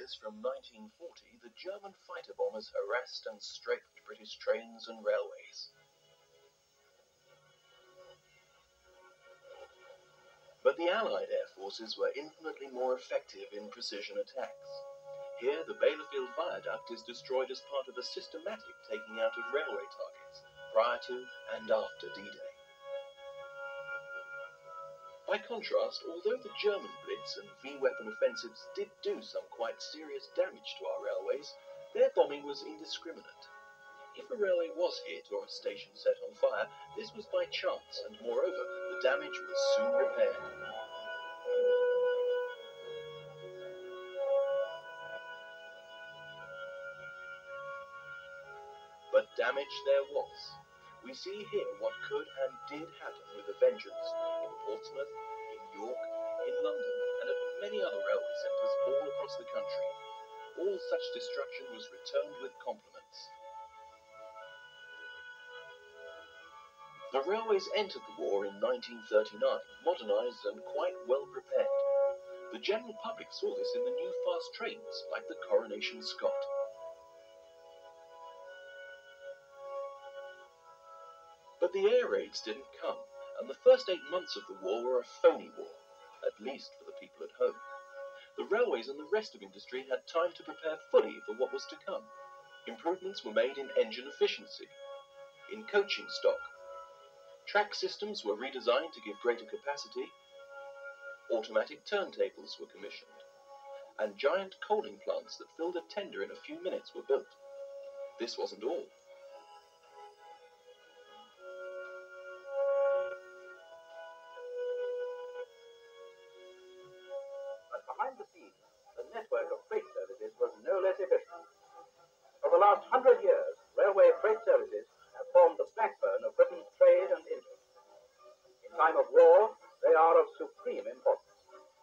years, from 1940, the German fighter bombers harassed and strafed British trains and railways. But the Allied air forces were infinitely more effective in precision attacks. Here, the Bielefeld viaduct is destroyed as part of a systematic taking out of railway targets, prior to and after D-Day. By contrast, although the German Blitz and V-weapon offensives did do some quite serious damage to our railways, their bombing was indiscriminate. If a railway was hit or a station set on fire, this was by chance, and moreover, the damage was soon repaired. But damage there was. We see here what could and did happen with a vengeance in Portsmouth, in York, in London, and at many other railway centres all across the country. All such destruction was returned with compliments. The railways entered the war in 1939, modernised and quite well prepared. The general public saw this in the new fast trains, like the Coronation Scott. But the air raids didn't come, and the first 8 months of the war were a phony war, at least for the people at home. The railways and the rest of industry had time to prepare fully for what was to come. Improvements were made in engine efficiency, in coaching stock. Track systems were redesigned to give greater capacity. Automatic turntables were commissioned, and giant coaling plants that filled a tender in a few minutes were built. This wasn't all. But behind the scenes, the network of freight services was no less efficient. For the last 100 years, railway freight services have formed the backbone of Britain's trade and industry. In time of war, they are of supreme importance.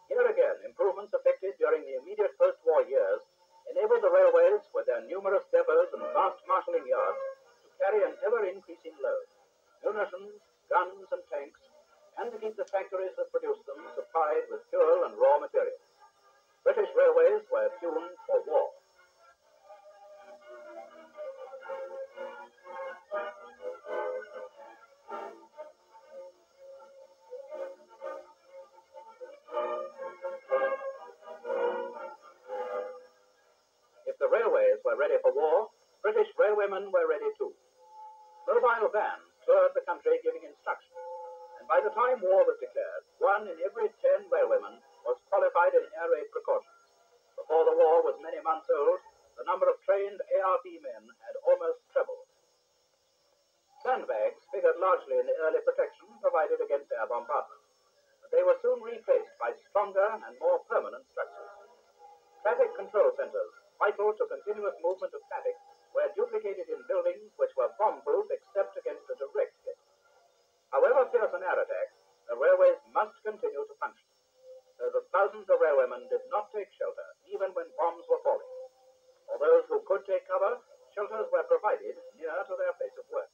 Here again, improvements effected during the immediate post-war years enabled the railways, with their numerous depots and vast marshalling yards, to carry an ever-increasing load, munitions, guns and tanks, and to keep the factories that produced them supplied with fuel and raw materials. British railways were tuned for war. If the railways were ready for war, British railwaymen were ready too. Mobile vans toured the country giving instructions, and by the time war was declared, 1 in every 10 railwaymen was qualified in air raid precautions. Before the war was many months old, the number of trained ARP men had almost trebled. Sandbags figured largely in the early protection provided against air bombardment, but they were soon replaced by stronger and more permanent structures. Traffic control centers, vital to continuous movement of traffic, were duplicated in buildings which were bomb-proof except against a direct hit. However fierce an air attack, the railways must continue to function, so that thousands of railwaymen did not take shelter, even when bombs were falling. For those who could take cover, shelters were provided near to their place of work.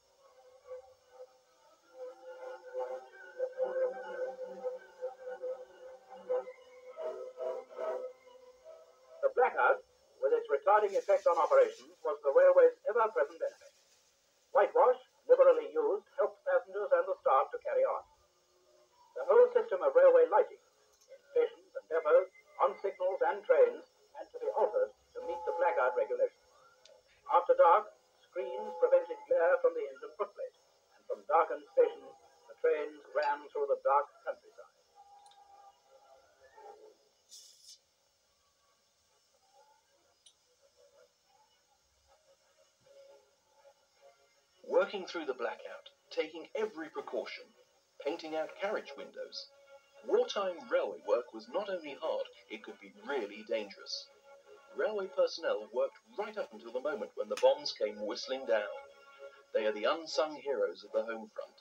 The blackout, with its retarding effect on operations, was the railway's ever-present enemy. Whitewash, liberally used, helped passengers and the staff to carry on. The whole system of railway lighting, in stations and depots, on signals and trains, had to be altered to meet the blackout regulations. After dark, screens prevented glare from the engine footplate, and from darkened stations, the trains ran through the dark countryside. Working through the blackout, taking every precaution, painting out carriage windows. Wartime railway work was not only hard, it could be really dangerous. Railway personnel worked right up until the moment when the bombs came whistling down. They are the unsung heroes of the home front.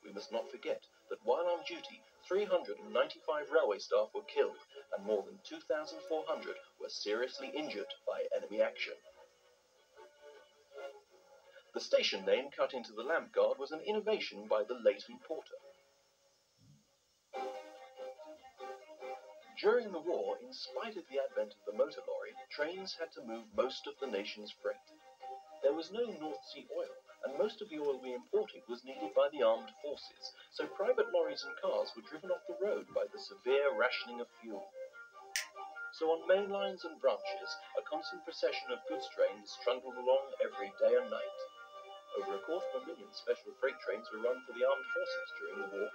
We must not forget that while on duty, 395 railway staff were killed and more than 2,400 were seriously injured by enemy action. The station name cut into the lamp guard was an innovation by the Leighton Porter. During the war, in spite of the advent of the motor lorry, Trains had to move most of the nation's freight. There was no North Sea oil, and most of the oil we imported was needed by the armed forces, so private lorries and cars were driven off the road by the severe rationing of fuel. So on main lines and branches, a constant procession of goods trains trundled along every day and night. Over 250,000 special freight trains were run for the armed forces during the war.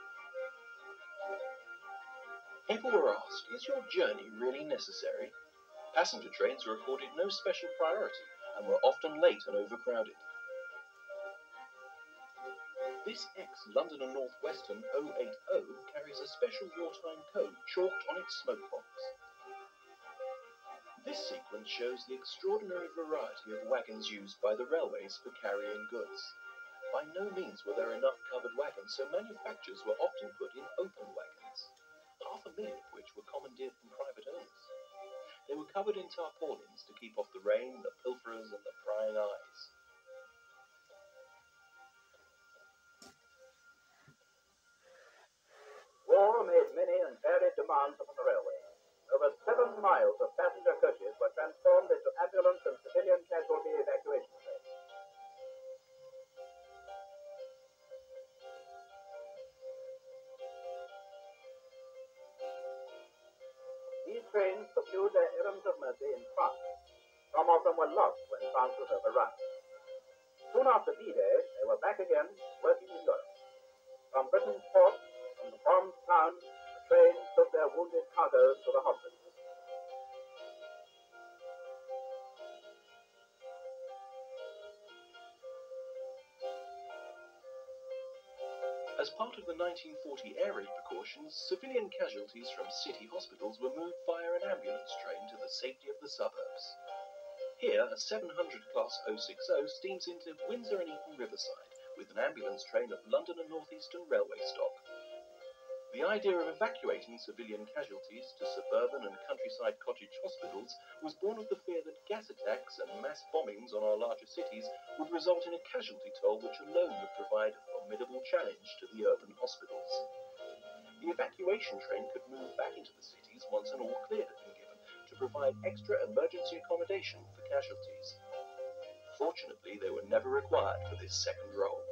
People were asked, is your journey really necessary? Passenger trains were accorded no special priority and were often late and overcrowded. This ex-London and North Western 080 carries a special wartime code chalked on its smoke box. This sequence shows the extraordinary variety of wagons used by the railways for carrying goods. By no means were there enough covered wagons, so manufacturers were often put in open wagons, 500,000 of which were commandeered from private owners. They were covered in tarpaulins to keep off the rain, the pilferers, and the prying eyes. War made many and varied demands upon the railway. Over 7 miles of passenger coaches were transformed into ambulance and civilian casualty evacuation trains. These trains pursued their errands of mercy in France. Some of them were lost when France was overrun. Soon after D-Day, they were back again, working in Europe. From Britain's ports, from the bombed towns, the trains took their wounded cargoes to the hospitals. As part of the 1940 air raid precautions, civilian casualties from city hospitals were moved via an ambulance train to the safety of the suburbs. Here, a 700 class 060 steams into Windsor and Eton Riverside with an ambulance train of London and North Eastern Railway stock. The idea of evacuating civilian casualties to suburban and countryside cottage hospitals was born of the fear that gas attacks and mass bombings on our larger cities would result in a casualty toll which alone would provide a formidable challenge to the urban hospitals. The evacuation train could move back into the cities once an all clear had been given to provide extra emergency accommodation for casualties. Fortunately, they were never required for this second role.